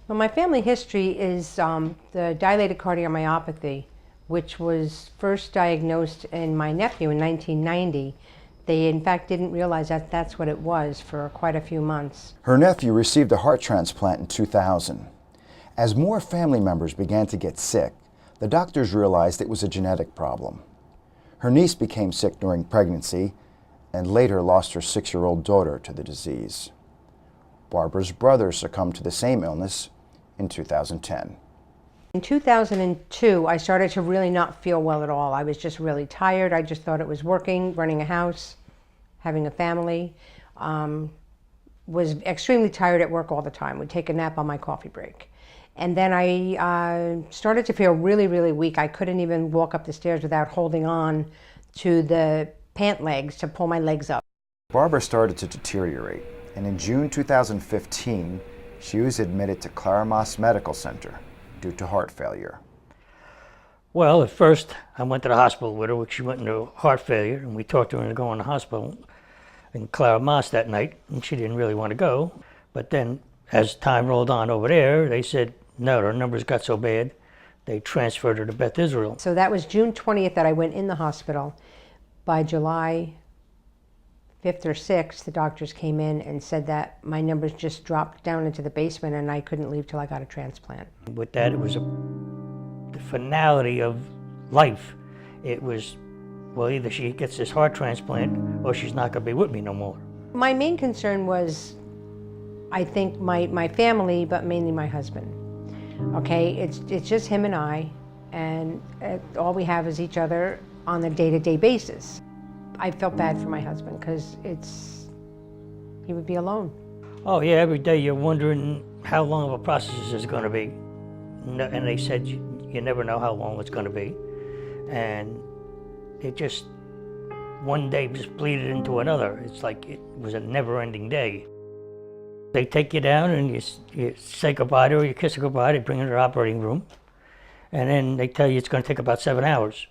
Well, my family history is the dilated cardiomyopathy, which was first diagnosed in my nephew in 1990. They, in fact, didn't realize that that's what it was for quite a few months. Her nephew received a heart transplant in 2000. As more family members began to get sick, the doctors realized it was a genetic problem. Her niece became sick during pregnancy and later lost her 6-year-old daughter to the disease. Barbara's brother succumbed to the same illness in 2010. In 2002, I started to really not feel well at all. I was just really tired. I just thought it was working, running a house, having a family. Was extremely tired at work all the time. Would take a nap on my coffee break. And then I started to feel really, really weak. I couldn't even walk up the stairs without holding on to the pant legs to pull my legs up. Barbara started to deteriorate, and in June 2015, she was admitted to Claramas Medical Center due to heart failure. Well, at first, I went to the hospital with her. She went into heart failure, and we talked her into going to the hospital in Claramas that night, and she didn't really want to go. But then, as time rolled on over there, they said, no, her numbers got so bad, they transferred her to Beth, Israel. So that was June 20th that I went in the hospital. By July 5th or 6th, the doctors came in and said that my numbers just dropped down into the basement and I couldn't leave till I got a transplant. With that, it was the finality of life. It was, well, either she gets this heart transplant or she's not going to be with me no more. My main concern was, I think, my family, but mainly my husband. Okay, it's just him and I, and all we have is each other on a day-to-day basis. I felt bad for my husband because he would be alone. Oh yeah, every day you're wondering how long of a process this is going to be. And they said you never know how long it's going to be. And it just, one day just bleeded into another. It's like it was a never-ending day. They take you down and you say goodbye to her, you kiss her goodbye, they bring her to the operating room. And then they tell you it's going to take about 7 hours.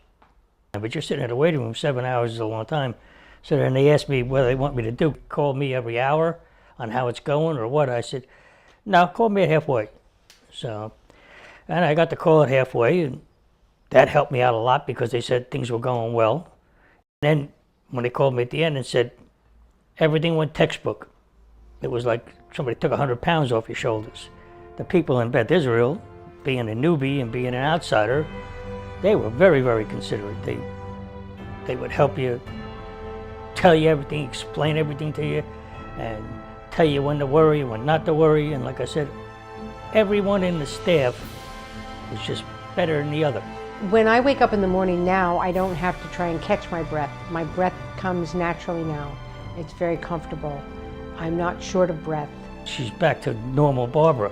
But you're sitting in the waiting room, 7 hours is a long time. So then they asked me what they want me to do. Call me every hour on how it's going or what. I said, no, call me at halfway. So, and I got the call at halfway, and that helped me out a lot because they said things were going well. And then when they called me at the end and said, everything went textbook. It was like somebody took 100 pounds off your shoulders. The people in Beth, Israel, being a newbie and being an outsider, they were very, very considerate. They would help you, tell you everything, explain everything to you, and tell you when to worry, when not to worry. And like I said, everyone in the staff was just better than the other. When I wake up in the morning now, I don't have to try and catch my breath. My breath comes naturally now. It's very comfortable. I'm not short of breath. She's back to normal Barbara.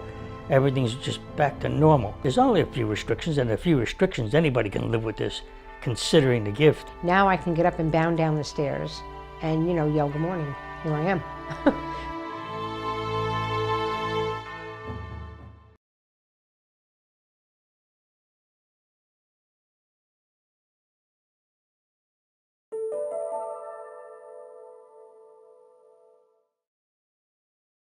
Everything's just back to normal. There's only a few restrictions, and a few restrictions anybody can live with this, considering the gift. Now I can get up and bound down the stairs and, yell good morning. Here I am.